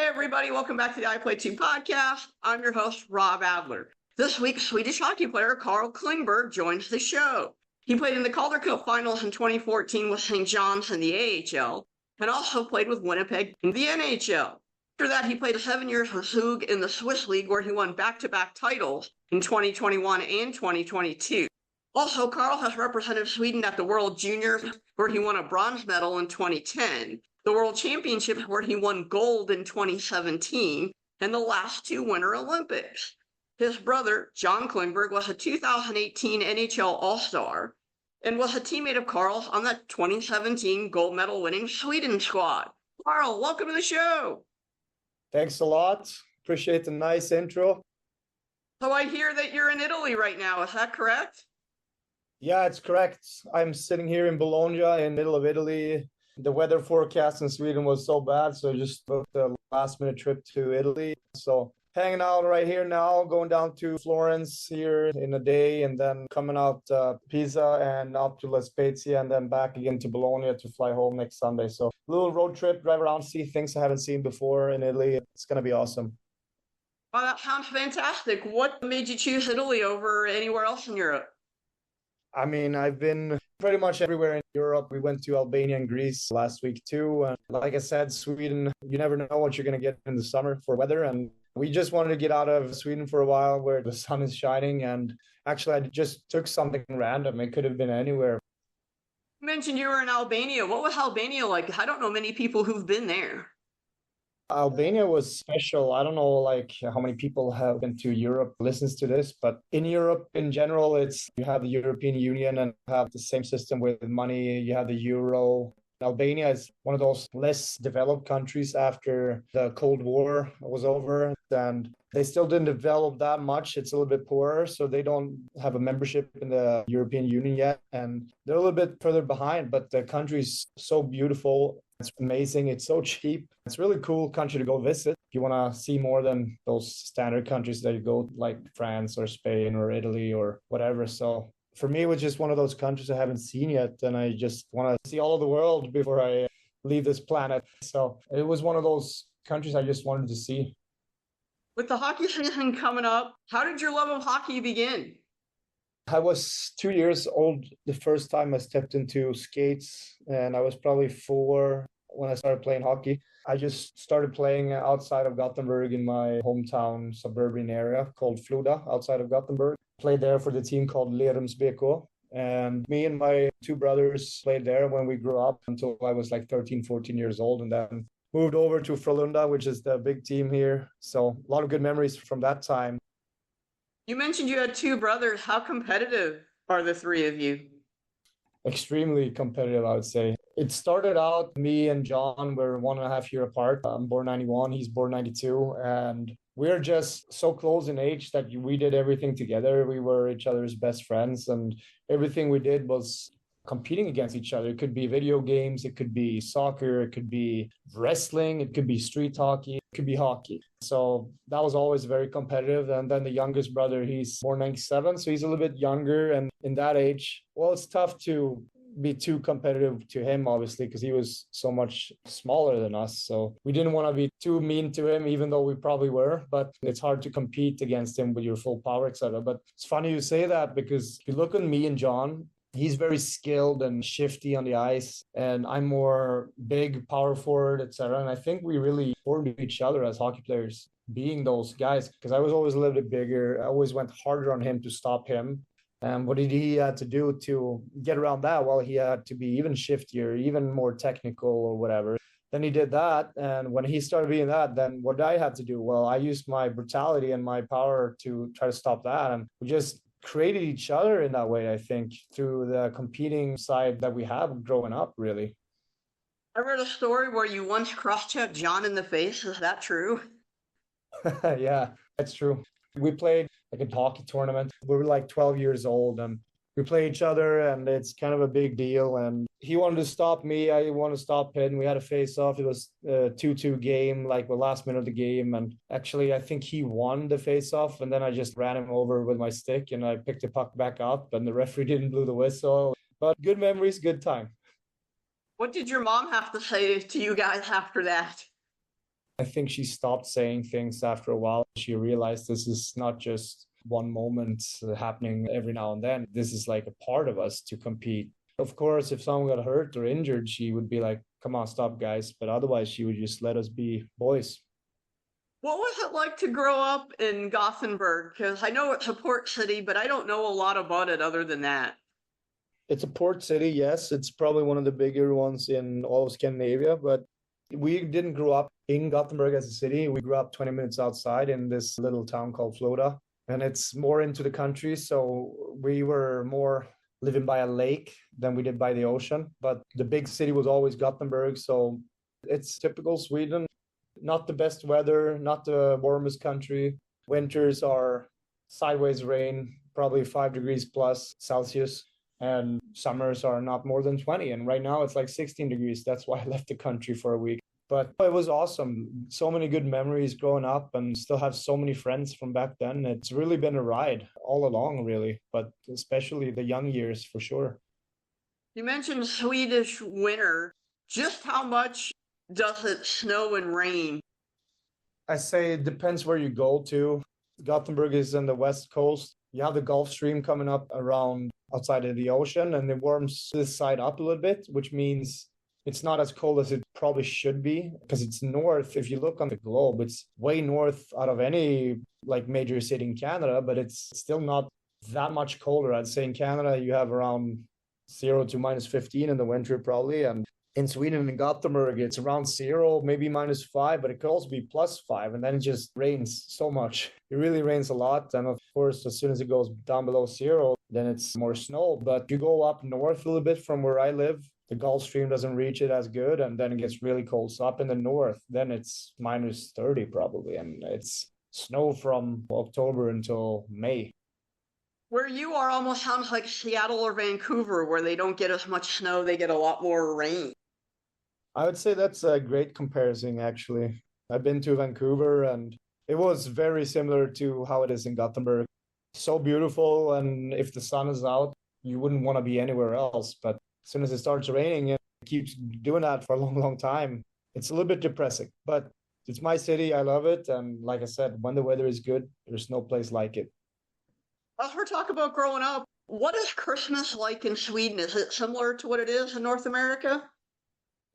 Hey everybody, welcome back to the I Play 2 podcast. I'm your host, Rob Adler. This week, Swedish hockey player Carl Klingberg joins the show. He played in the Calder Cup finals in 2014 with St. John's in the AHL, and also played with Winnipeg in the NHL. After that, he played 7 years with Zug in the Swiss League, where he won back-to-back titles in 2021 and 2022. Also, Carl has represented Sweden at the World Juniors, where he won a bronze medal in 2010, the World Championships, where he won gold in 2017, and the last 2 Winter Olympics. His brother, John Klingberg, was a 2018 NHL All-Star and was a teammate of Carl's on the 2017 gold medal winning Sweden squad. Carl, welcome to the show. Thanks a lot. Appreciate the nice intro. So I hear that you're in Italy right now. Is that correct? Yeah, it's correct. I'm sitting here in Bologna in the middle of Italy. The weather forecast in Sweden was so bad, so I just booked a last-minute trip to Italy. So hanging out right here now, going down to Florence here in a day, and then coming out Pisa and up to La Spezia, and then back again to Bologna to fly home next Sunday. So a little road trip, drive around, see things I haven't seen before in Italy. It's going to be awesome. Wow, that sounds fantastic. What made you choose Italy over anywhere else in Europe? I mean, I've been pretty much everywhere in Europe. We went to Albania and Greece last week too. And like I said, Sweden, you never know what you're going to get in the summer for weather. And we just wanted to get out of Sweden for a while where the sun is shining. And actually, I just took something random. It could have been anywhere. You mentioned you were in Albania. What was Albania like? I don't know many people who've been there. Albania was special. I don't know how many people have been to Europe listens to this, but in Europe in general, you have the European Union and have the same system with money. You have the euro. Albania is one of those less developed countries after the Cold War was over, and they still didn't develop that much. It's a little bit poorer, so they don't have a membership in the European Union yet, and they're a little bit further behind, but the country's so beautiful. It's amazing. It's so cheap. It's a really cool country to go visit. If you want to see more than those standard countries that you go, like France or Spain or Italy or whatever. So for me, it was just one of those countries I haven't seen yet. And I just want to see all of the world before I leave this planet. So it was one of those countries I just wanted to see. With the hockey season coming up, how did your love of hockey begin? I was 2 years old the first time I stepped into skates, and I was probably 4 when I started playing hockey. I just started playing outside of Gothenburg in my hometown suburban area called Frölunda, outside of Gothenburg. Played there for the team called Lerums BK. And me and my 2 brothers played there when we grew up until I was like 13, 14 years old, and then moved over to Frölunda, which is the big team here. So a lot of good memories from that time. You mentioned you had 2 brothers. How competitive are the 3 of you? Extremely competitive, I would say. It started out, me and John were 1.5 years apart. I'm born 91, he's born 92. And we're just so close in age that we did everything together. We were each other's best friends, and everything we did was competing against each other. It could be video games, it could be soccer, it could be wrestling, it could be street hockey, it could be hockey. So that was always very competitive. And then the youngest brother, he's born 97, so he's a little bit younger. And in that age, well, it's tough to be too competitive to him, obviously, because he was so much smaller than us. So we didn't want to be too mean to him, even though we probably were. But it's hard to compete against him with your full power, etc. But it's funny you say that, because if you look at me and John, he's very skilled and shifty on the ice, and I'm more big, power forward, etc. And I think we really supported each other as hockey players, being those guys, because I was always a little bit bigger. I always went harder on him to stop him. And what did he have to do to get around that? Well, he had to be even shiftier, even more technical or whatever. Then he did that. And when he started being that, then what did I have to do? Well, I used my brutality and my power to try to stop that. And we just created each other in that way, I think, through the competing side that we have growing up, really. I read a story where you once cross-checked John in the face. Is that true? Yeah, that's true. We played like a hockey tournament. We were like 12 years old, and we play each other, and it's kind of a big deal. And he wanted to stop me. I wanted to stop him. We had a face-off. It was a 2-2 game, like the last minute of the game. And actually, I think he won the face-off. And then I just ran him over with my stick, and I picked the puck back up, and the referee didn't blow the whistle. But good memories, good time. What did your mom have to say to you guys after that? I think she stopped saying things after a while. She realized this is not just one moment happening every now and then. This is like a part of us to compete. Of course, if someone got hurt or injured, she would be like, come on, stop, guys. But otherwise, she would just let us be boys. What was it like to grow up in Gothenburg? Because I know it's a port city, but I don't know a lot about it other than that. It's a port city, yes. It's probably one of the bigger ones in all of Scandinavia, but we didn't grow up in Gothenburg as a city. We grew up 20 minutes outside in this little town called Frölunda, and it's more into the country. So we were more living by a lake than we did by the ocean. But the big city was always Gothenburg. So it's typical Sweden. Not the best weather, not the warmest country. Winters are sideways rain, probably 5 degrees plus Celsius. And summers are not more than 20. And right now it's like 16 degrees. That's why I left the country for a week. But it was awesome. So many good memories growing up and still have so many friends from back then. It's really been a ride all along, really, but especially the young years for sure. You mentioned Swedish winter. Just how much does it snow and rain? I say it depends where you go to. Gothenburg is on the west coast. You have the Gulf Stream coming up around outside of the ocean, and it warms this side up a little bit, which means it's not as cold as it probably should be because it's north. If you look on the globe, it's way north out of any like major city in Canada, but it's still not that much colder. I'd say in Canada, you have around 0 to minus 15 in the winter probably. And in Sweden, in Gothenburg, it's around 0, maybe -5, but it could also be +5. And then it just rains so much. It really rains a lot. And of course, as soon as it goes down below 0, then it's more snow. But if you go up north a little bit from where I live, the Gulf Stream doesn't reach it as good. And then it gets really cold. So up in the north, then it's -30 probably. And it's snow from October until May. Where you are almost sounds like Seattle or Vancouver, where they don't get as much snow, they get a lot more rain. I would say that's a great comparison, actually. I've been to Vancouver and it was very similar to how it is in Gothenburg. So beautiful. And if the sun is out, you wouldn't want to be anywhere else. But as soon as it starts raining, it keeps doing that for a long, long time. It's a little bit depressing, but it's my city. I love it. And like I said, when the weather is good, there's no place like it. As we're talking about growing up, what is Christmas like in Sweden? Is it similar to what it is in North America?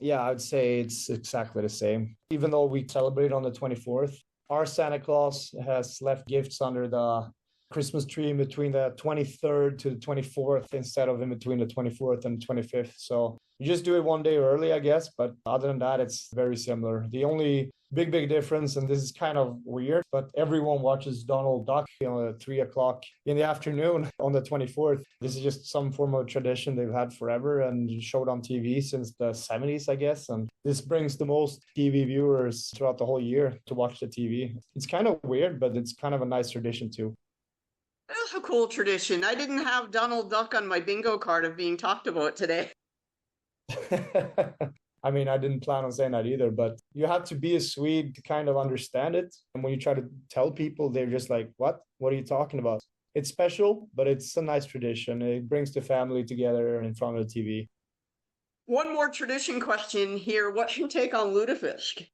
Yeah, I would say it's exactly the same. Even though we celebrate on the 24th, our Santa Claus has left gifts under the Christmas tree in between the 23rd to the 24th instead of in between the 24th and 25th. So you just do it one day early, I guess. But other than that, it's very similar. The only big difference, and this is kind of weird, but everyone watches Donald Duck at 3 o'clock in the afternoon on the 24th. This is just some form of tradition they've had forever and showed on TV since the 70s, I guess. And this brings the most TV viewers throughout the whole year to watch the TV. It's kind of weird, but it's kind of a nice tradition too. That's a cool tradition. I didn't have Donald Duck on my bingo card of being talked about today. I mean, I didn't plan on saying that either, but you have to be a Swede to kind of understand it. And when you try to tell people, they're just like, what? What are you talking about? It's special, but it's a nice tradition. It brings the family together in front of the TV. One more tradition question here. What's your take on lutefisk?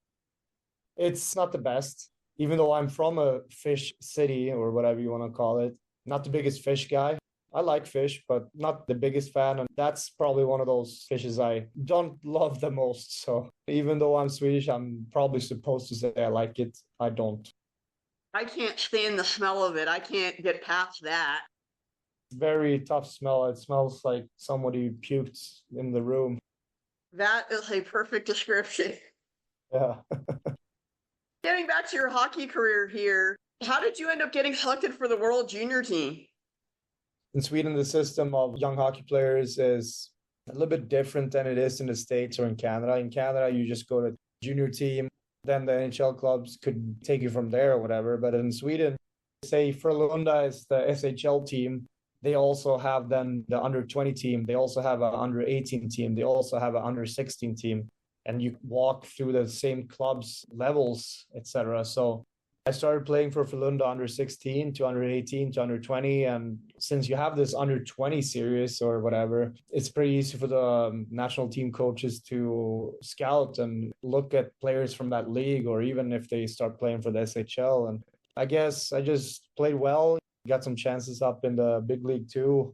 It's not the best, even though I'm from a fish city or whatever you want to call it. Not the biggest fish guy. I like fish, but not the biggest fan. And that's probably one of those fishes I don't love the most. So even though I'm Swedish, I'm probably supposed to say I like it. I don't. I can't stand the smell of it. I can't get past that. Very tough smell. It smells like somebody puked in the room. That is a perfect description. Yeah. Getting back to your hockey career here, how did you end up getting selected for the World Junior team? In Sweden, the system of young hockey players is a little bit different than it is in the States or in Canada. In Canada, you just go to junior team, then the NHL clubs could take you from there or whatever. But in Sweden, say Frölunda is the SHL team. They also have then the under 20 team. They also have an under 18 team. They also have an under 16 team. And you walk through the same clubs, levels, etc. So I started playing for Frölunda under 16 to under 18 to under 20. And since you have this under 20 series or whatever, it's pretty easy for the national team coaches to scout and look at players from that league, or even if they start playing for the SHL. And I guess I just played well, got some chances up in the big league too.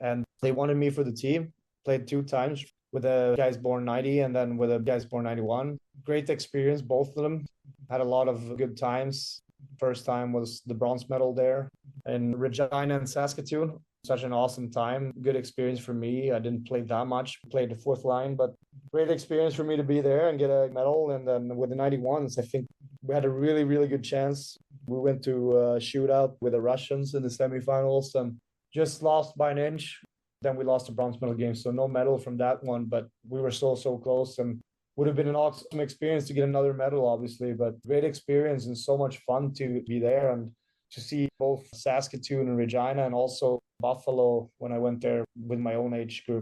And they wanted me for the team, played 2 times with the guys born 90 and then with the guys born 91. Great experience, both of them. Had a lot of good times. First time was the bronze medal there in Regina and Saskatoon. Such an awesome time. Good experience for me. I didn't play that much, played the 4th line, but great experience for me to be there and get a medal. And then with the 91s, I think we had a really, really good chance. We went to a shootout with the Russians in the semifinals and just lost by an inch. Then we lost the bronze medal game. So no medal from that one, but we were so close, and would have been an awesome experience to get another medal, obviously, but great experience and so much fun to be there and to see both Saskatoon and Regina, and also Buffalo when I went there with my own age group.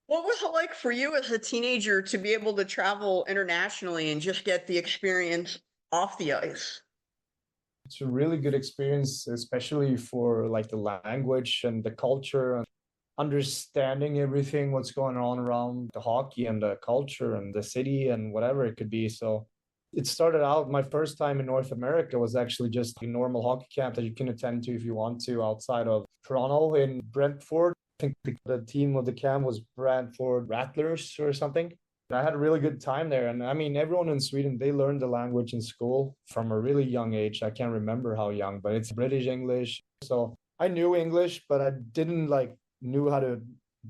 What was it like for you as a teenager to be able to travel internationally and just get the experience off the ice? It's a really good experience, especially for like the language and the culture and understanding everything, what's going on around the hockey and the culture and the city and whatever it could be. So it started out, my first time in North America was actually just a normal hockey camp that you can attend to if you want to outside of Toronto in Brentford. I think the team of the camp was Brantford Rattlers or something. I had a really good time there. And I mean, everyone in Sweden, they learned the language in school from a really young age. I can't remember how young, but it's British English. So I knew English, but I didn't knew how to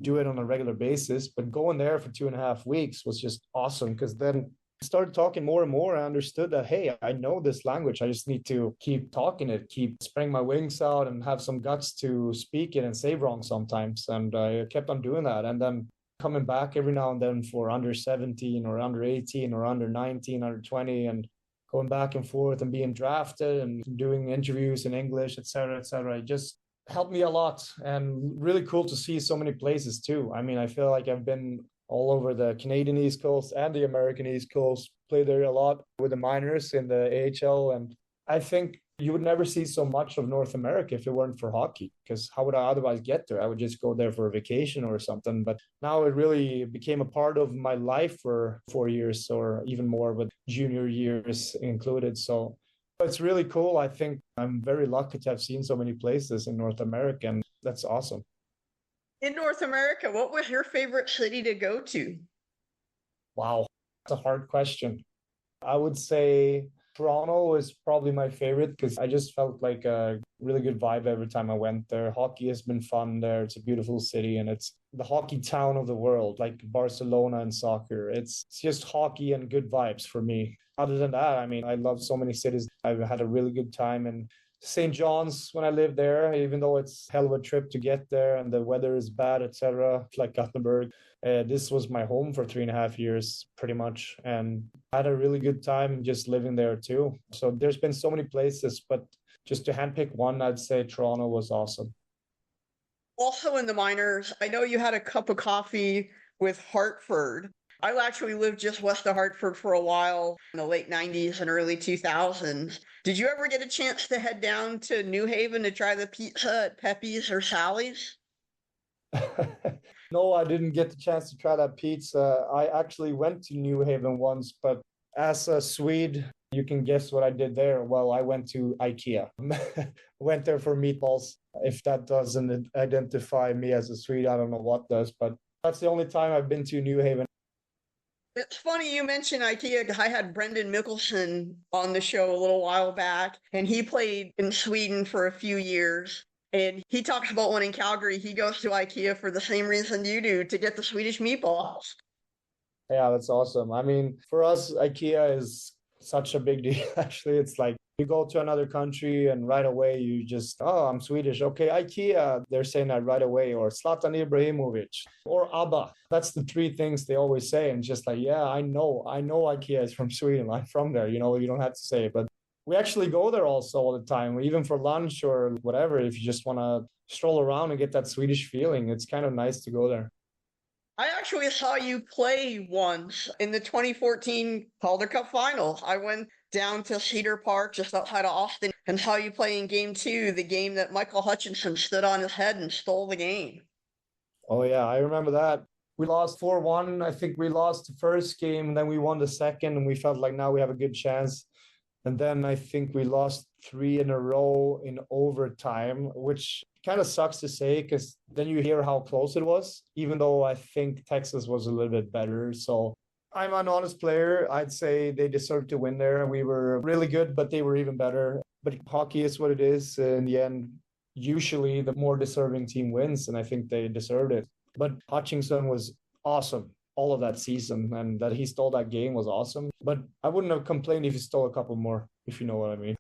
do it on a regular basis. But going there for 2.5 weeks was just awesome, because then I started talking more and more. I understood that, hey, I know this language. I just need to keep talking it, keep spreading my wings out and have some guts to speak it and say wrong sometimes. And I kept on doing that. And then coming back every now and then for under 17 or under 18 or under 19, under 20, and going back and forth and being drafted and doing interviews in English, et cetera, et cetera. It just helped me a lot, and really cool to see so many places too. I mean, I feel like I've been all over the Canadian East Coast and the American East Coast, played there a lot with the minors in the AHL. And I think you would never see so much of North America if it weren't for hockey, because how would I otherwise get there? I would just go there for a vacation or something. But now it really became a part of my life for 4 years or even more, with junior years included. So it's really cool. I think I'm very lucky to have seen so many places in North America, and that's awesome. In North America, what was your favorite city to go to? Wow, that's a hard question. I would say Toronto is probably my favorite, because I just felt like a really good vibe every time I went there. Hockey has been fun there. It's a beautiful city, and it's the hockey town of the world, like Barcelona and soccer. It's just hockey and good vibes for me. Other than that, I mean, I love so many cities. I've had a really good time in St. John's when I lived there, even though it's a hell of a trip to get there and the weather is bad, etc. Like Gothenburg. This was my home for 3.5 years, pretty much. And I had a really good time just living there too. So there's been so many places, but just to handpick one, I'd say Toronto was awesome. Also in the minors, I know you had a cup of coffee with Hartford. I actually lived just west of Hartford for a while in the late 90s and early 2000s. Did you ever get a chance to head down to New Haven to try the pizza at Pepe's or Sally's? No, I didn't get the chance to try that pizza. I actually went to New Haven once, but as a Swede, you can guess what I did there. Well, I went to IKEA. Went there for meatballs. If that doesn't identify me as a Swede, I don't know what does, but that's the only time I've been to New Haven. It's funny you mentioned IKEA. I had Brendan Mickelson on the show a little while back, and he played in Sweden for a few years. And he talks about when in Calgary, he goes to IKEA for the same reason you do, to get the Swedish meatballs. Yeah, that's awesome. I mean, for us, IKEA is such a big deal. Actually, it's like you go to another country and right away you just, oh, I'm Swedish. Okay, IKEA, they're saying that right away. Or Zlatan Ibrahimovic or ABBA. That's the 3 things they always say. And just like, yeah, I know IKEA is from Sweden. I'm from there. You don't have to say it. But we actually go there also all the time, even for lunch or whatever. If you just want to stroll around and get that Swedish feeling, it's kind of nice to go there. I actually saw you play once in the 2014 Calder Cup Finals. I went down to Cedar Park just outside of Austin and saw you play in game 2, the game that Michael Hutchinson stood on his head and stole the game. Oh, yeah, I remember that. We lost 4-1. I think we lost the first game, then we won the second, and we felt like now we have a good chance. And then I think we lost 3 in a row in overtime, which kind of sucks to say because then you hear how close it was, even though I think Texas was a little bit better. So I'm an honest player. I'd say they deserved to win there. We were really good, but they were even better. But hockey is what it is. In the end, usually the more deserving team wins, and I think they deserved it. But Hutchinson was awesome all of that season, and that he stole that game was awesome. But I wouldn't have complained if he stole a couple more, if you know what I mean.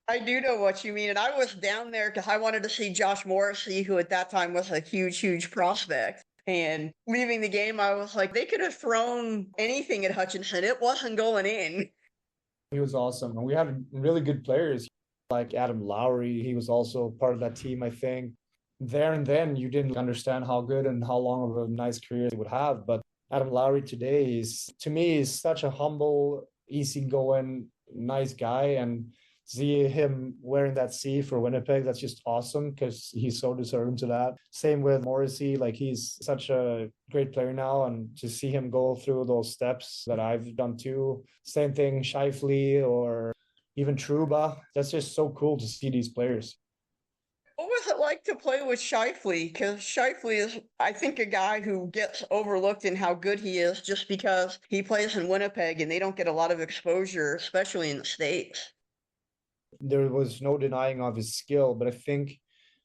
I do know what you mean. And I was down there because I wanted to see Josh Morrissey, who at that time was a huge, huge prospect. And leaving the game, I was like, they could have thrown anything at Hutchinson. It wasn't going in. He was awesome. And we had really good players like Adam Lowry. He was also part of that team, I think. There and then you didn't understand how good and how long of a nice career he would have. But Adam Lowry today is, to me, is such a humble, easygoing, nice guy. And see him wearing that C for Winnipeg, that's just awesome because he's so deserving to that. Same with Morrissey, like he's such a great player now, and to see him go through those steps that I've done too. Same thing, Scheifele or even Truba. That's just so cool to see these players. What was it like to play with Scheifele? Because Scheifele is, I think, a guy who gets overlooked in how good he is just because he plays in Winnipeg and they don't get a lot of exposure, especially in the States. There was no denying of his skill, but I think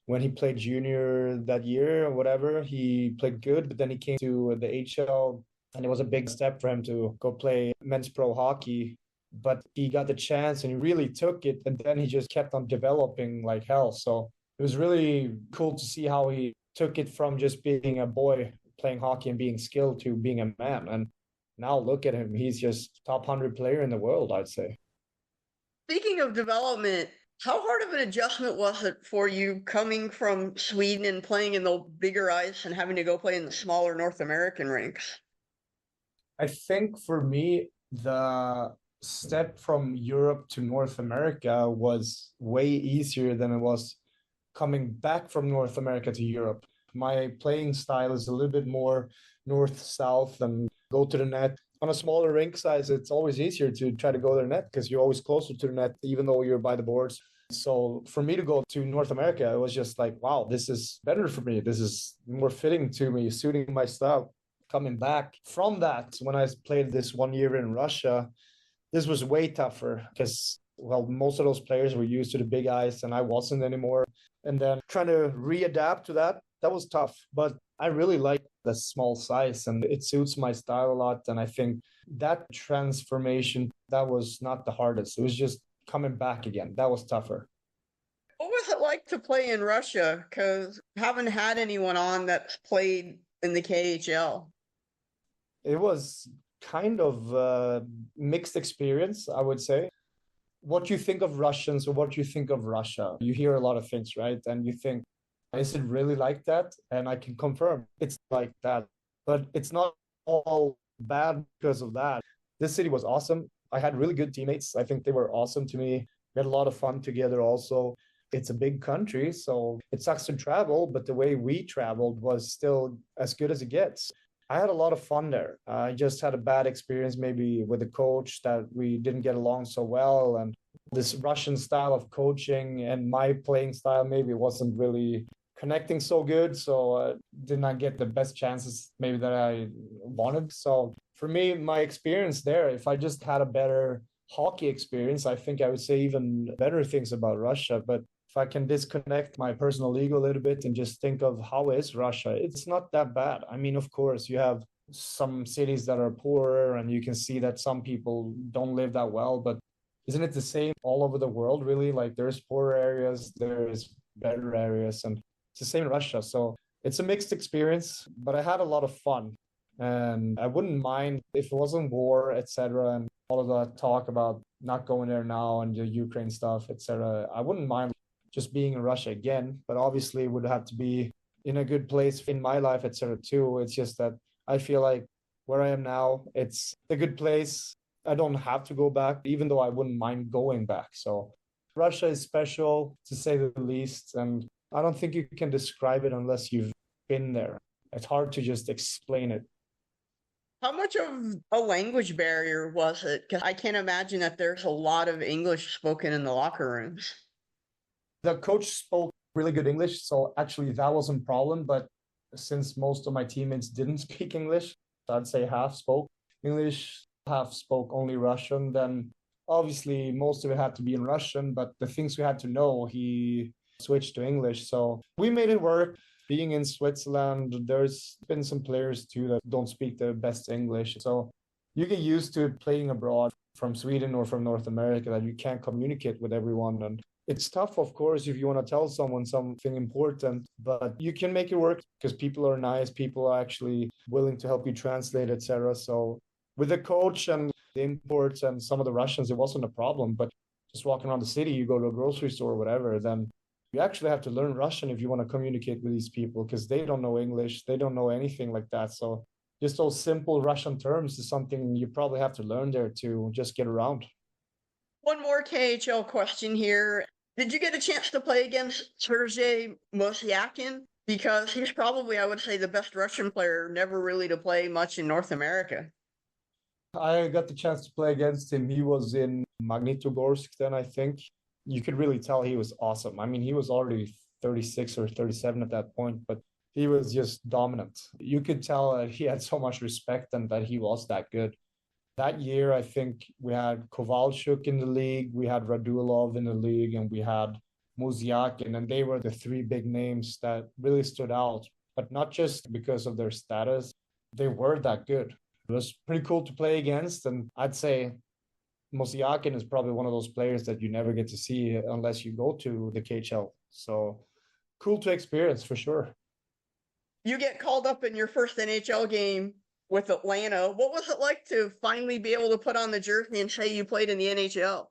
when he played junior that year or whatever, he played good, but then he came to the HL and it was a big step for him to go play men's pro hockey. But he got the chance and he really took it, and then he just kept on developing like hell. So it was really cool to see how he took it from just being a boy playing hockey and being skilled to being a man. And now look at him. He's just top 100 player in the world, I'd say. Speaking of development, how hard of an adjustment was it for you coming from Sweden and playing in the bigger ice and having to go play in the smaller North American rinks? I think for me, the step from Europe to North America was way easier than it was coming back from North America to Europe. My playing style is a little bit more north-south and go to the net. On a smaller rink size, it's always easier to try to go to the net because you're always closer to the net, even though you're by the boards. So for me to go to North America, it was just like, wow, this is better for me. This is more fitting to me, suiting my style. Coming back from that, when I played this 1 year in Russia, this was way tougher because, well, most of those players were used to the big ice and I wasn't anymore. And then trying to readapt to that, that was tough. But I really like the small size and it suits my style a lot. And I think that transformation, that was not the hardest. It was just coming back again. That was tougher. What was it like to play in Russia? Because I haven't had anyone on that's played in the KHL. It was kind of a mixed experience, I would say. What you think of Russians or what you think of Russia, you hear a lot of things, right? And you think, is it really like that? And I can confirm it's like that. But it's not all bad because of that. This city was awesome. I had really good teammates. I think they were awesome to me. We had a lot of fun together also. It's a big country, so it sucks to travel, but the way we traveled was still as good as it gets. I had a lot of fun there. I just had a bad experience maybe with the coach that we didn't get along so well. And this Russian style of coaching and my playing style maybe wasn't really connecting so good. So I did not get the best chances maybe that I wanted. So for me, my experience there, if I just had a better hockey experience, I think I would say even better things about Russia. But if I can disconnect my personal ego a little bit and just think of how is Russia, it's not that bad. I mean, of course, you have some cities that are poorer and you can see that some people don't live that well, but isn't it the same all over the world, really? Like there's poorer areas, there's better areas, and it's the same in Russia. So it's a mixed experience, but I had a lot of fun. And I wouldn't mind if it wasn't war, etc., and all of that talk about not going there now and the Ukraine stuff, etc. I wouldn't mind just being in Russia again, but obviously it would have to be in a good place in my life, etc. too. It's just that I feel like where I am now, it's a good place. I don't have to go back, even though I wouldn't mind going back. So Russia is special, to say the least. And I don't think you can describe it unless you've been there. It's hard to just explain it. How much of a language barrier was it? Because I can't imagine that there's a lot of English spoken in the locker rooms. The coach spoke really good English, so actually that wasn't a problem. But since most of my teammates didn't speak English, I'd say half spoke English, half spoke only Russian. Then obviously most of it had to be in Russian, but the things we had to know, he switched to English. So we made it work. Being in Switzerland, there's been some players too that don't speak the best English. So you get used to playing abroad from Sweden or from North America that you can't communicate with everyone. And it's tough, of course, if you want to tell someone something important, but you can make it work because people are nice. People are actually willing to help you translate, etc. So with the coach and the imports and some of the Russians, it wasn't a problem. But just walking around the city, you go to a grocery store or whatever, then you actually have to learn Russian if you want to communicate with these people because they don't know English. They don't know anything like that. So just those simple Russian terms is something you probably have to learn there to just get around. One more KHL question here. Did you get a chance to play against Sergei Mosyakin? Because he's probably, I would say, the best Russian player never really to play much in North America. I got the chance to play against him. He was in Magnitogorsk then, I think. You could really tell he was awesome. I mean, he was already 36 or 37 at that point, but he was just dominant. You could tell that he had so much respect and that he was that good. That year, I think we had Kovalchuk in the league, we had Radulov in the league, and we had Mosyakin, and they were the three big names that really stood out, but not just because of their status. They were that good. It was pretty cool to play against, and I'd say Mosyakin is probably one of those players that you never get to see unless you go to the KHL. So cool to experience for sure. You get called up in your first NHL game with Atlanta. What was it like to finally be able to put on the jersey and say you played in the NHL?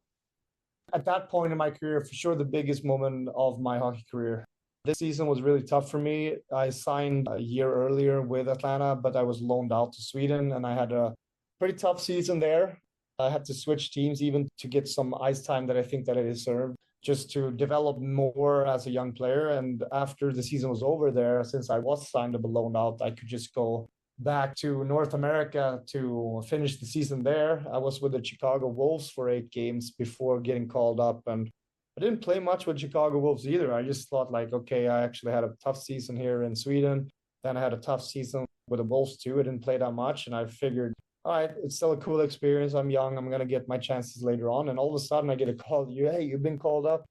At that point in my career, for sure, the biggest moment of my hockey career. This season was really tough for me. I signed a year earlier with Atlanta, but I was loaned out to Sweden and I had a pretty tough season there. I had to switch teams even to get some ice time that I think that I deserved, just to develop more as a young player. And after the season was over there, since I was signed up and loaned out, I could just go back to North America to finish the season there. I was with the Chicago Wolves for 8 games before getting called up. And I didn't play much with Chicago Wolves either. I just thought like, okay, I actually had a tough season here in Sweden. Then I had a tough season with the Wolves too. I didn't play that much. And I figured, all right, it's still a cool experience. I'm young. I'm going to get my chances later on. And all of a sudden I get a call, hey, you've been called up.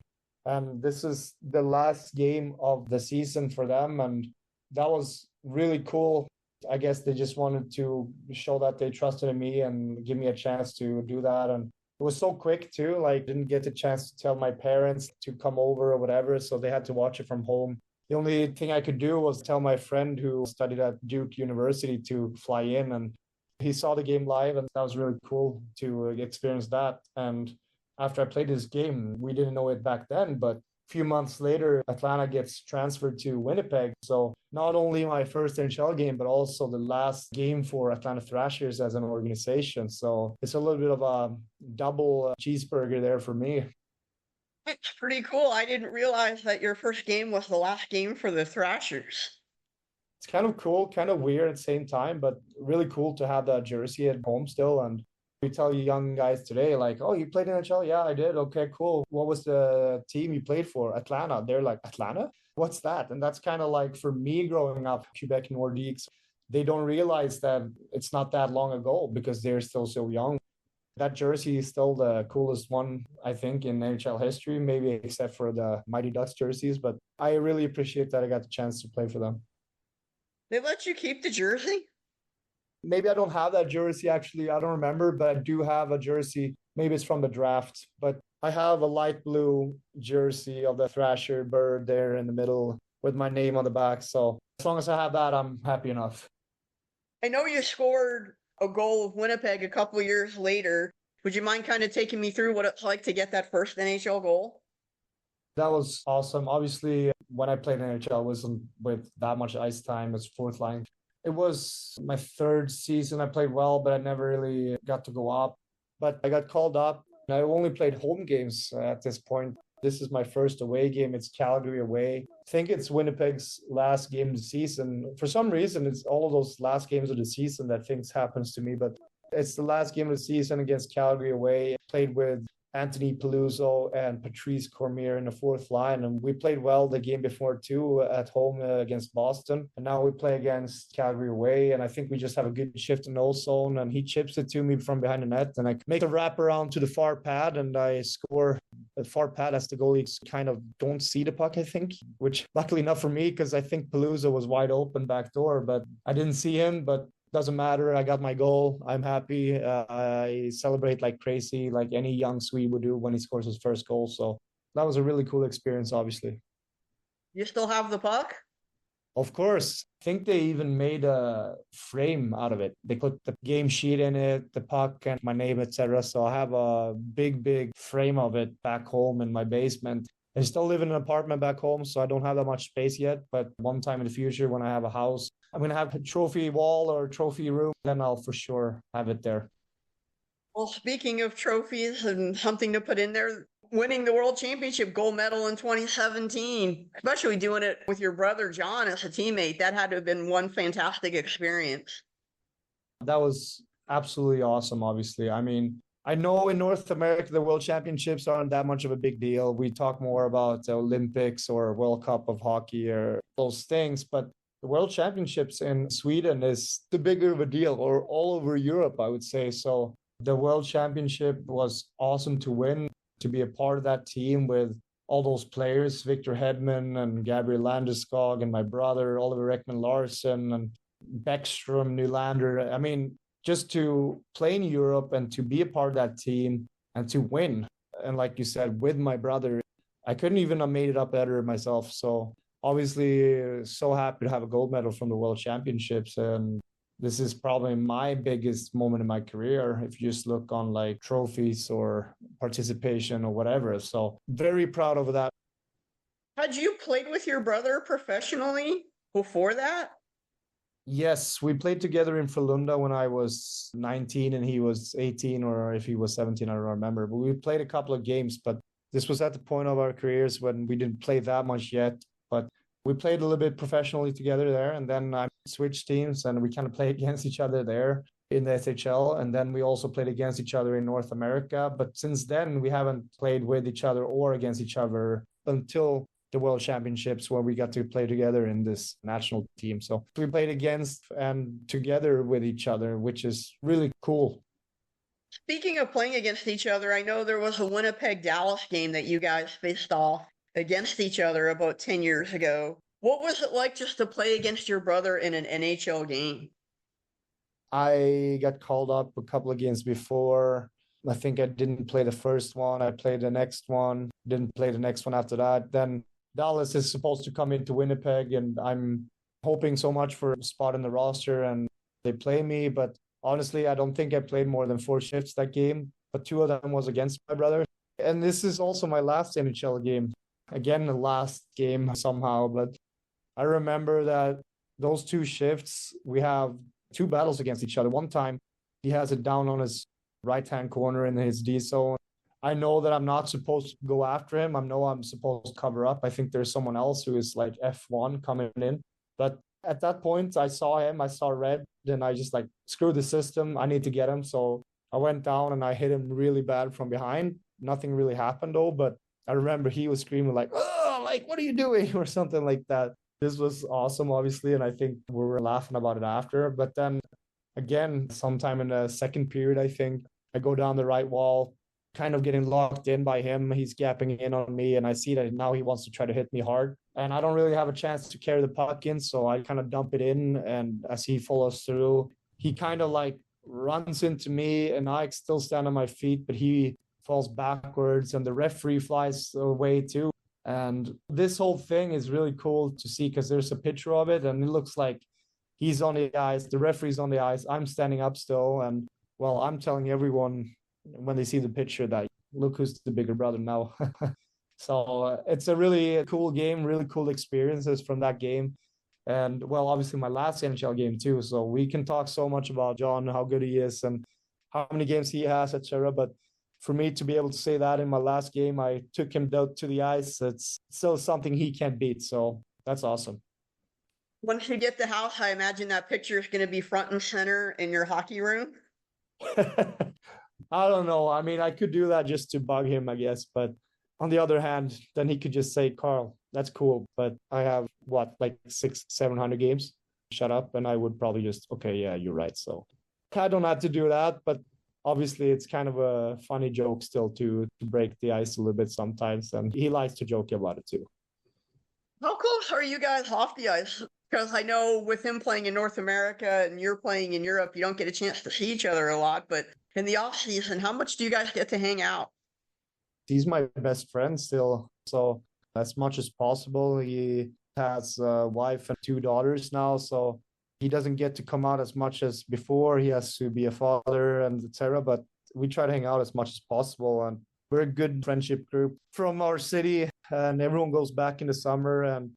And this is the last game of the season for them. And that was really cool. I guess they just wanted to show that they trusted in me and give me a chance to do that. And it was so quick too. Like, didn't get the chance to tell my parents to come over or whatever. So they had to watch it from home. The only thing I could do was tell my friend who studied at Duke University to fly in, and he saw the game live, and that was really cool to experience that. And after I played this game, we didn't know it back then, but a few months later, Atlanta gets transferred to Winnipeg. So not only my first NHL game, but also the last game for Atlanta Thrashers as an organization. So it's a little bit of a double cheeseburger there for me. It's pretty cool. I didn't realize that your first game was the last game for the Thrashers. It's kind of cool, kind of weird at the same time, but really cool to have that jersey at home still. And we tell you young guys today, like, oh, you played in NHL? Yeah, I did. Okay, cool. What was the team you played for? Atlanta. They're like, Atlanta? What's that? And that's kind of like for me growing up, Quebec Nordiques, they don't realize that it's not that long ago because they're still so young. That jersey is still the coolest one, I think, in NHL history, maybe except for the Mighty Ducks jerseys. But I really appreciate that I got the chance to play for them. They let you keep the jersey? Maybe I don't have that jersey, actually. I don't remember, but I do have a jersey. Maybe it's from the draft. But I have a light blue jersey of the Thrasher bird there in the middle with my name on the back. So as long as I have that, I'm happy enough. I know you scored a goal with Winnipeg a couple of years later. Would you mind kind of taking me through what it's like to get that first NHL goal? That was awesome. Obviously, when I played in NHL, I wasn't with that much ice time as fourth line. It was my third season. I played well, but I never really got to go up. But I got called up. I only played home games at this point. This is my first away game. It's Calgary away. I think it's Winnipeg's last game of the season. For some reason, it's all of those last games of the season that things happens to me. But it's the last game of the season against Calgary away. I played with Anthony Peluso and Patrice Cormier in the fourth line. And we played well the game before too at home against Boston. And now we play against Calgary away. And I think we just have a good shift in the zone. And he chips it to me from behind the net. And I make a wraparound to the far pad and I score the far pad as the goalies kind of don't see the puck, I think, which luckily not for me because I think Peluso was wide open back door, but I didn't see him. But doesn't matter. I got my goal. I'm happy. I celebrate like crazy, like any young Swede would do when he scores his first goal. So that was a really cool experience, obviously. You still have the puck? Of course. I think they even made a frame out of it. They put the game sheet in it, the puck and my name, etc. So I have a big frame of it back home in my basement. I still live in an apartment back home, so I don't have that much space yet. But one time in the future, when I have a house, I'm going to have a trophy wall or a trophy room, then I'll for sure have it there. Well, speaking of trophies and something to put in there, winning the World Championship gold medal in 2017, especially doing it with your brother John as a teammate, that had to have been one fantastic experience. That was absolutely awesome, obviously. I mean, I know in North America, the World Championships aren't that much of a big deal. We talk more about the Olympics or World Cup of hockey or those things, but the World Championships in Sweden is the bigger of a deal, or all over Europe, I would say. So the World Championship was awesome to win, to be a part of that team with all those players, Victor Hedman and Gabriel Landeskog and my brother, Oliver Ekman-Larsson and Bäckström, Nylander. I mean, just to play in Europe and to be a part of that team and to win. And like you said, with my brother, I couldn't even have made it up better myself. So obviously so happy to have a gold medal from the World Championships. And this is probably my biggest moment in my career, if you just look on like trophies or participation or whatever. So very proud of that. Had you played with your brother professionally before that? Yes, we played together in Frölunda when I was 19 and he was 18, or if he was 17, I don't remember. But we played a couple of games, but this was at the point of our careers when we didn't play that much yet. But we played a little bit professionally together there, and then I switched teams and we kind of played against each other there in the SHL. And then we also played against each other in North America. But since then, we haven't played with each other or against each other until the World Championships, where we got to play together in this national team. So we played against and together with each other, which is really cool. Speaking of playing against each other, I know there was a Winnipeg-Dallas game that you guys faced off against each other about 10 years ago. What was it like just to play against your brother in an NHL game? I got called up a couple of games before. I think I didn't play the first one. I played the next one, didn't play the next one after that. Then Dallas is supposed to come into Winnipeg, and I'm hoping so much for a spot in the roster, and they play me. But honestly, I don't think I played more than 4 shifts that game, but 2 of them was against my brother. And this is also my last NHL game. Again, the last game somehow. But I remember that those 2 shifts, we have 2 battles against each other. One time, he has it down on his right-hand corner in his D zone. I know that I'm not supposed to go after him. I know I'm supposed to cover up. I think there's someone else who is like F1 coming in. But at that point, I saw him. I saw red. Then I just like, screw the system. I need to get him. So I went down and I hit him really bad from behind. Nothing really happened though. But I remember he was screaming like, oh, like, what are you doing? Or something like that. This was awesome, obviously. And I think we were laughing about it after. But then again, sometime in the second period, I think I go down the right wall, kind of getting locked in by him. He's gapping in on me, and I see that now he wants to try to hit me hard. And I don't really have a chance to carry the puck in, so I kind of dump it in. And as he follows through, he kind of like runs into me, and I still stand on my feet, but he falls backwards, and the referee flies away too. And this whole thing is really cool to see because there's a picture of it, and it looks like he's on the ice, the referee's on the ice, I'm standing up still, and well, I'm telling everyone when they see the picture that look who's the bigger brother now. So it's a really cool game, really cool experiences from that game. And well, obviously my last NHL game too. So we can talk so much about John, how good he is and how many games he has, etc. But for me to be able to say that in my last game, I took him out to the ice. It's still something he can't beat. So that's awesome. Once you get the house, I imagine that picture is going to be front and center in your hockey room. I don't know. I mean, I could do that just to bug him, I guess. But on the other hand, then he could just say, Carl, that's cool. But I have what, like 600-700 games? Shut up. And I would probably just, okay, yeah, you're right. So I don't have to do that. But obviously, it's kind of a funny joke still to break the ice a little bit sometimes. And he likes to joke about it too. How close are you guys off the ice? Because I know with him playing in North America and you're playing in Europe, you don't get a chance to see each other a lot. But in the off season, how much do you guys get to hang out? He's my best friend still. So as much as possible, he has a wife and 2 daughters now. So he doesn't get to come out as much as before. He has to be a father and etc. But we try to hang out as much as possible. And we're a good friendship group from our city. And everyone goes back in the summer. And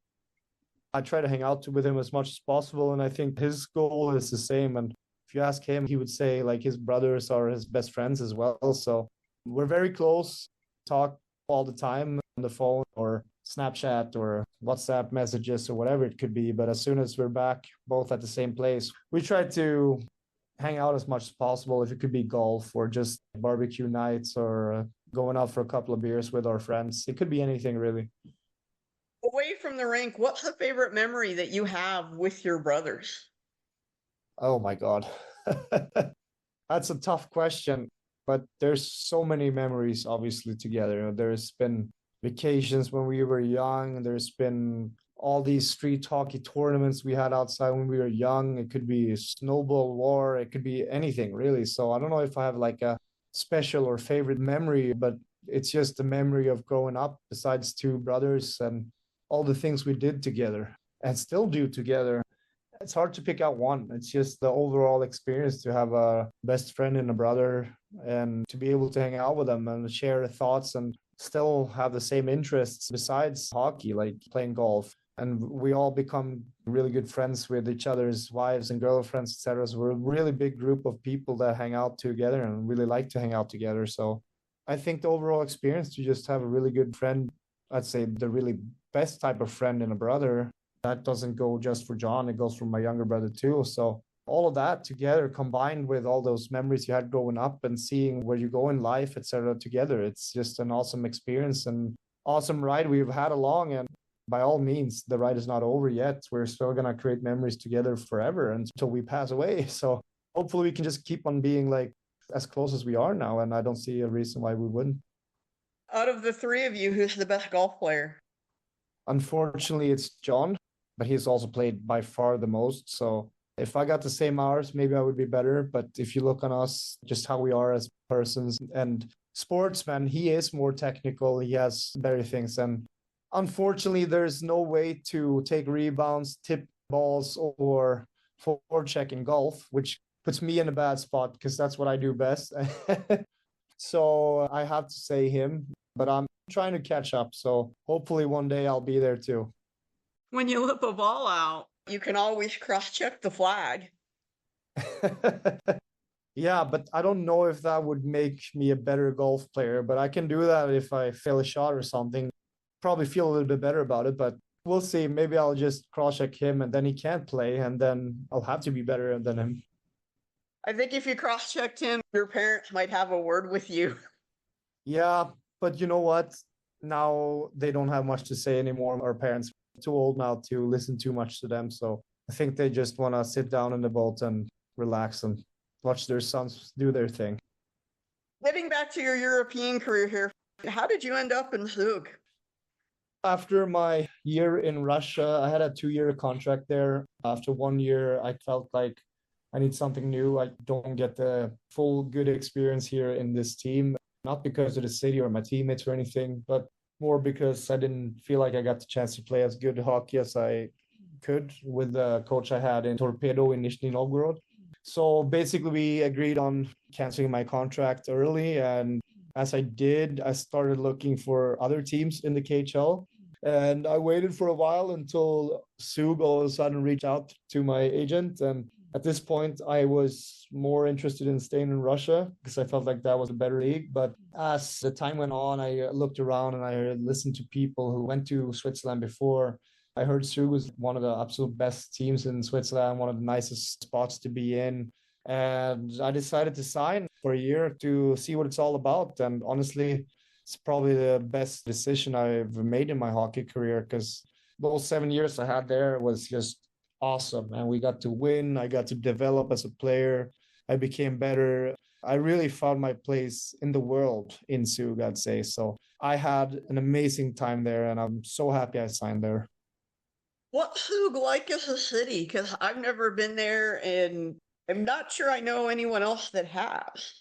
I try to hang out with him as much as possible. And I think his goal is the same. And if you ask him, he would say like his brothers are his best friends as well. So we're very close, talk all the time on the phone or Snapchat or WhatsApp messages or whatever it could be. But as soon as we're back both at the same place, we try to hang out as much as possible. If it could be golf or just barbecue nights or going out for a couple of beers with our friends. It could be anything really. Away from the rink, what's the favorite memory that you have with your brothers? Oh my God. That's a tough question, but there's so many memories obviously together. There's been vacations when we were young. There's been all these street hockey tournaments we had outside when we were young. It could be a snowball war. It could be anything really. So I don't know if I have like a special or favorite memory, but it's just the memory of growing up besides 2 brothers and all the things we did together and still do together. It's hard to pick out one. It's just the overall experience to have a best friend and a brother and to be able to hang out with them and share thoughts and still have the same interests besides hockey, like playing golf. And we all become really good friends with each other's wives and girlfriends, etc. So we're a really big group of people that hang out together and really like to hang out together. So I think the overall experience to just have a really good friend, I'd say the really best type of friend and a brother, that doesn't go just for John, it goes for my younger brother too. So all of that together combined with all those memories you had growing up and seeing where you go in life, etc. together, it's just an awesome experience and awesome ride we've had along. And by all means, the ride is not over yet. We're still going to create memories together forever until we pass away. So hopefully we can just keep on being like as close as we are now. And I don't see a reason why we wouldn't. Out of the three of you, who's the best golf player? Unfortunately, it's John, but he's also played by far the most. So if I got the same hours, maybe I would be better. But if you look on us, just how we are as persons and sportsmen, he is more technical. He has better things. And unfortunately, there's no way to take rebounds, tip balls, or forecheck in golf, which puts me in a bad spot because that's what I do best. So I have to say him, but I'm trying to catch up. So hopefully one day I'll be there too. When you whip a ball out, you can always cross-check the flag. Yeah, but I don't know if that would make me a better golf player, but I can do that if I fail a shot or something. Probably feel a little bit better about it, but we'll see. Maybe I'll just cross-check him and then he can't play and then I'll have to be better than him. I think if you cross-checked him, your parents might have a word with you. Yeah, but you know what? Now they don't have much to say anymore. Our parents are too old now to listen too much to them. So I think they just want to sit down in the boat and relax and watch their sons do their thing. Getting back to your European career here, how did you end up in Zug? After my year in Russia, I had a 2-year contract there. After 1 year, I felt like I need something new. I don't get the full good experience here in this team, not because of the city or my teammates or anything, but more because I didn't feel like I got the chance to play as good hockey as I could with the coach I had in Torpedo in Nizhny Novgorod. So basically we agreed on canceling my contract early. And as I did, I started looking for other teams in the KHL. And I waited for a while until Sug all of a sudden reached out to my agent. And at this point, I was more interested in staying in Russia because I felt like that was a better league. But as the time went on, I looked around and I listened to people who went to Switzerland before. I heard Zug was one of the absolute best teams in Switzerland, one of the nicest spots to be in. And I decided to sign for a year to see what it's all about. And honestly, it's probably the best decision I've made in my hockey career because those 7 years I had there was just awesome. And we got to win. I got to develop as a player. I became better. I really found my place in the world in Zug, I'd say. So I had an amazing time there and I'm so happy I signed there. What's Zug like as a city? Because I've never been there and I'm not sure I know anyone else that has.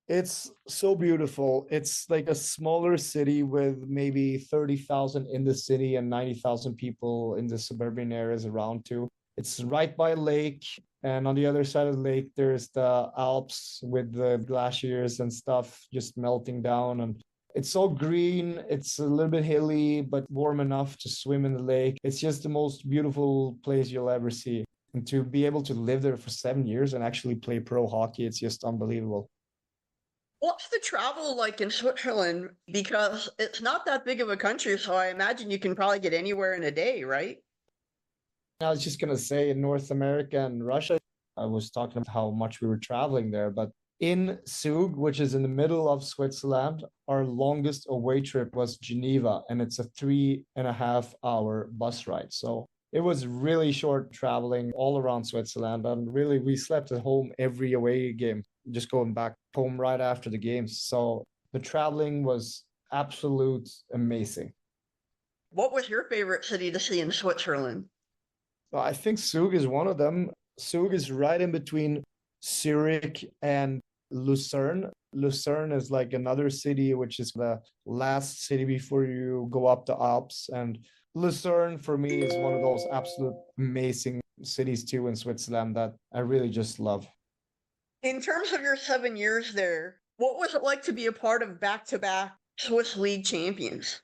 It's so beautiful. It's like a smaller city with maybe 30,000 in the city and 90,000 people in the suburban areas around too. It's right by a lake. And on the other side of the lake, there's the Alps with the glaciers and stuff just melting down. And it's so green. It's a little bit hilly, but warm enough to swim in the lake. It's just the most beautiful place you'll ever see. And to be able to live there for 7 years and actually play pro hockey, it's just unbelievable. What's the travel like in Switzerland? Because it's not that big of a country, so I imagine you can probably get anywhere in a day, right? I was just going to say in North America and Russia, I was talking about how much we were traveling there, but in Zug, which is in the middle of Switzerland, our longest away trip was Geneva, and it's a 3.5 hour bus ride. So it was really short traveling all around Switzerland. And really, we slept at home every away game, just going back home right after the games. So the traveling was absolute amazing. What was your favorite city to see in Switzerland? Well, I think Zug is one of them. Zug is right in between Zurich and Lucerne. Lucerne is like another city, which is the last city before you go up the Alps. And Lucerne, for me, is one of those absolute amazing cities too in Switzerland that I really just love. In terms of your 7 years there, what was it like to be a part of back-to-back Swiss League champions?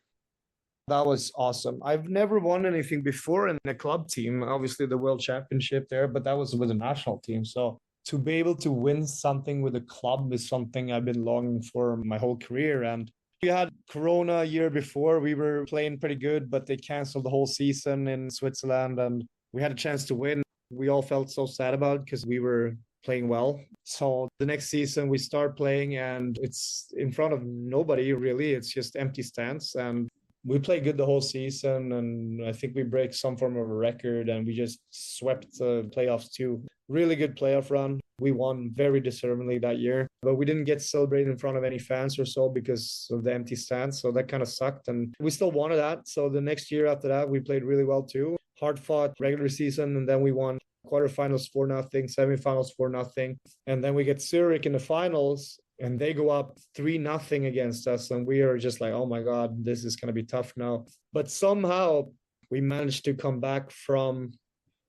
That was awesome. I've never won anything before in a club team. Obviously, the World Championship there, but that was with the national team. So to be able to win something with a club is something I've been longing for my whole career. And we had Corona a year before. We were playing pretty good, but they canceled the whole season in Switzerland and we had a chance to win. We all felt so sad about it because we were playing well. So the next season we start playing and it's in front of nobody really. It's just empty stands. And we played good the whole season, and I think we break some form of a record, and we just swept the playoffs too. Really good playoff run. We won very deservedly that year, but we didn't get celebrated in front of any fans or so because of the empty stands. So that kind of sucked, and we still wanted that. So the next year after that, we played really well too. Hard fought regular season, and then we won quarterfinals 4-0, semifinals 4-0, and then we get Zurich in the finals and they go up 3-0 against us. And we are just like, oh my God, this is going to be tough now. But somehow we managed to come back from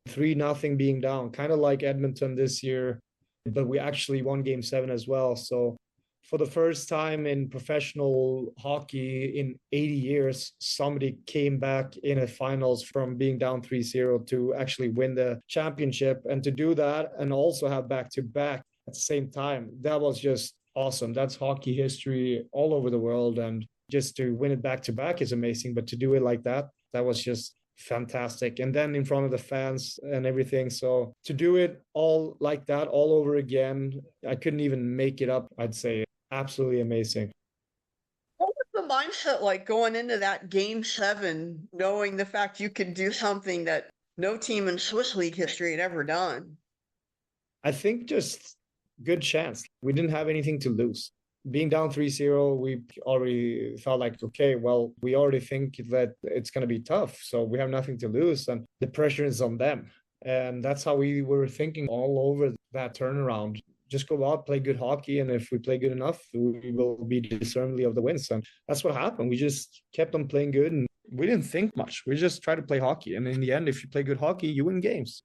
3-0 being down, kind of like Edmonton this year, but we actually won game 7 as well. So for the first time in professional hockey in 80 years, somebody came back in a finals from being down 3-0 to actually win the championship. And to do that and also have back-to-back at the same time, that was just awesome. That's hockey history all over the world. And just to win it back-to-back is amazing. But to do it like that, that was just fantastic. And then in front of the fans and everything. So to do it all like that, all over again, I couldn't even make it up, I'd say. Absolutely amazing. What was the mindset like going into that game 7, knowing the fact you could do something that no team in Swiss League history had ever done? I think just good chance. We didn't have anything to lose. Being down 3-0, we already felt like, okay, well, we already think that it's going to be tough. So we have nothing to lose and the pressure is on them. And that's how we were thinking all over that turnaround. Just go out, play good hockey. And if we play good enough, we will be deservedly of the wins. And that's what happened. We just kept on playing good and we didn't think much. We just tried to play hockey. And in the end, if you play good hockey, you win games.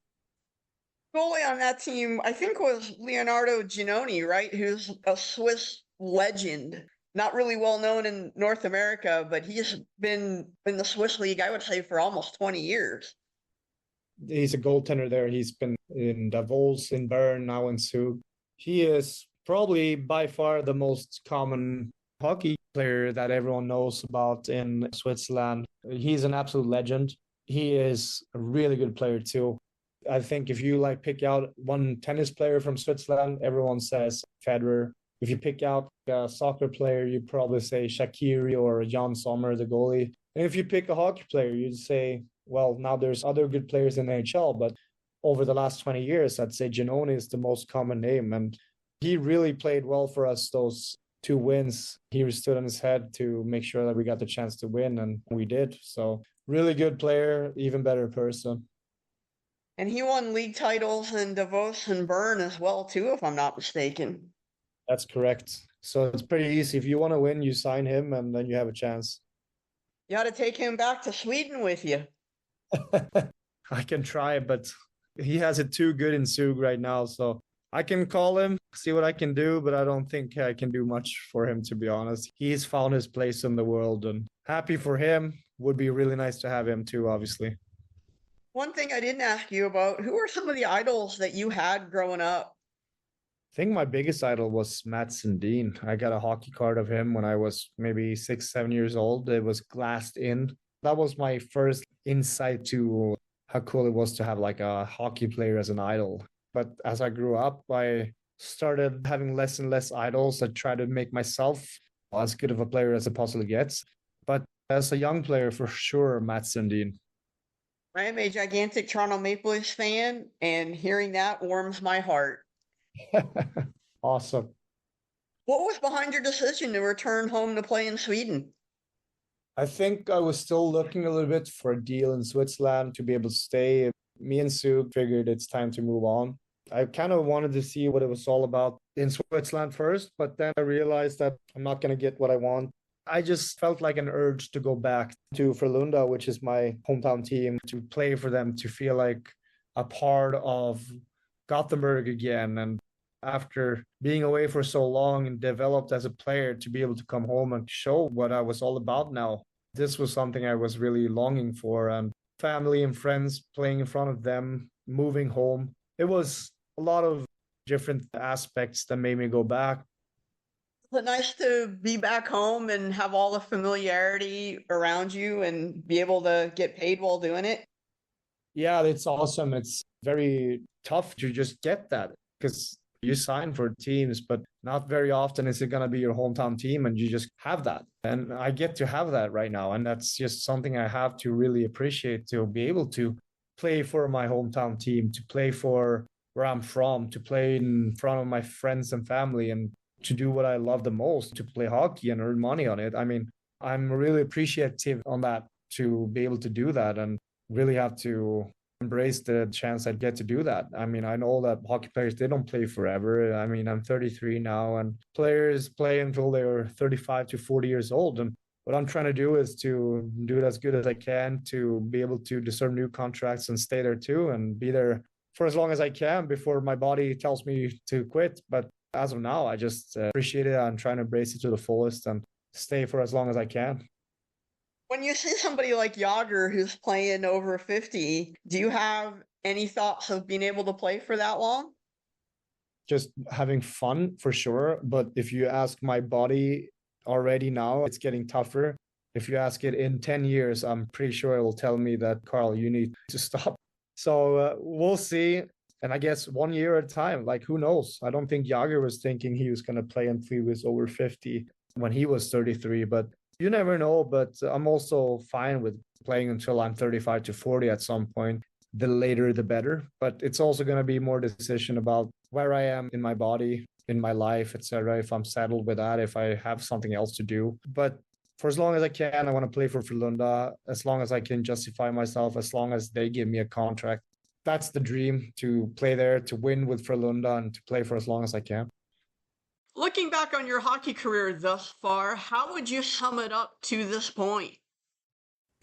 Goalie on that team, I think, was Leonardo Giannoni, right? Who's a Swiss legend. not really well known in North America, but he's been in the Swiss League, I would say, for almost 20 years. He's a goaltender there. He's been in Davos, in Bern, now in Zug. He is probably by far the most common hockey player that everyone knows about in Switzerland. He's an absolute legend. He is a really good player too. I think if you pick out one tennis player from Switzerland, everyone says Federer. If you pick out a soccer player, you probably say Shaqiri or Jan Sommer, the goalie. And if you pick a hockey player, you'd say, well, now there's other good players in the NHL, but over the last 20 years, I'd say Giannone is the most common name. And he really played well for us, those 2 wins. He stood on his head to make sure that we got the chance to win, and we did. So really good player, even better person. And he won league titles in Davos and Bern as well, too, if I'm not mistaken. That's correct. So it's pretty easy. If you want to win, you sign him and then you have a chance. You ought to take him back to Sweden with you. I can try, but he has it too good in Zug right now. So I can call him, see what I can do, but I don't think I can do much for him, to be honest. He's found his place in the world, and happy for him. Would be really nice to have him too, obviously. One thing I didn't ask you about, who are some of the idols that you had growing up? I think my biggest idol was Matt Sundin. I got a hockey card of him when I was maybe 6, 7 years old. It was glassed in. That was my first insight to how cool it was to have a hockey player as an idol. But as I grew up, I started having less and less idols. I tried to make myself as good of a player as it possibly gets. But as a young player, for sure, Matt Sundin. I am a gigantic Toronto Maple Leafs fan, and hearing that warms my heart. Awesome. What was behind your decision to return home to play in Sweden? I think I was still looking a little bit for a deal in Switzerland to be able to stay. Me and Sue figured it's time to move on. I kind of wanted to see what it was all about in Switzerland first, but then I realized that I'm not going to get what I want. I just felt like an urge to go back to Frölunda, which is my hometown team, to play for them, to feel like a part of Gothenburg again. And after being away for so long and developed as a player, to be able to come home and show what I was all about now, this was something I was really longing for. And family and friends, playing in front of them, moving home. It was a lot of different aspects that made me go back. Is it nice to be back home and have all the familiarity around you and be able to get paid while doing it? Yeah, it's awesome. It's very tough to just get that because you sign for teams, but not very often is it going to be your hometown team and you just have that. And I get to have that right now. And that's just something I have to really appreciate, to be able to play for my hometown team, to play for where I'm from, to play in front of my friends and family, and to do what I love the most, to play hockey and earn money on it. I mean, I'm really appreciative on that, to be able to do that, and really have to embrace the chance I get to do that. I mean, I know that hockey players, they don't play forever. I mean, I'm 33 now, and players play until they're 35 to 40 years old. And what I'm trying to do is to do it as good as I can, to be able to deserve new contracts and stay there too, and be there for as long as I can before my body tells me to quit. But as of now, I just appreciate it. I'm trying to embrace it to the fullest and stay for as long as I can. When you see somebody like Yager who's playing over 50, do you have any thoughts of being able to play for that long? Just having fun for sure. But if you ask my body already now, it's getting tougher. If you ask it in 10 years, I'm pretty sure it will tell me that, Carl, you need to stop. So we'll see. And I guess 1 year at a time, who knows? I don't think Yager was thinking he was going to play until he was over 50 when he was 33, but you never know. But I'm also fine with playing until I'm 35 to 40 at some point. The later, the better. But it's also going to be more decision about where I am in my body, in my life, etc. If I'm settled with that, if I have something else to do. But for as long as I can, I want to play for Frölunda. As long as I can justify myself, as long as they give me a contract. That's the dream, to play there, to win with Frölunda, and to play for as long as I can. Looking back on your hockey career thus far, how would you sum it up to this point?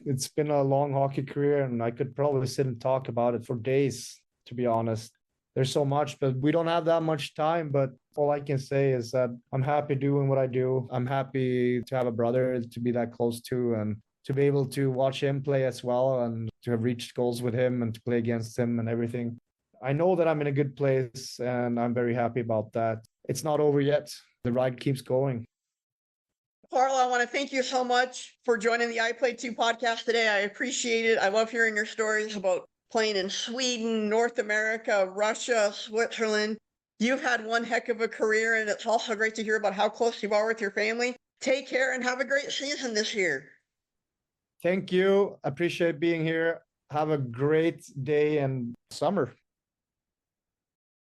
It's been a long hockey career, and I could probably sit and talk about it for days, to be honest. There's so much, but we don't have that much time. But All I can say is that I'm happy doing what I do. I'm happy to have a brother to be that close to and to be able to watch him play as well and to have reached goals with him and to play against him and everything. I know that I'm in a good place and I'm very happy about that. It's not over yet. The ride keeps going. Carl, I want to thank you so much for joining the I Play Too podcast today. I appreciate it. I love hearing your stories about playing in Sweden, North America, Russia, Switzerland. You've had one heck of a career, and it's also great to hear about how close you are with your family. Take care and have a great season this year. Thank you. Appreciate being here. Have a great day and summer.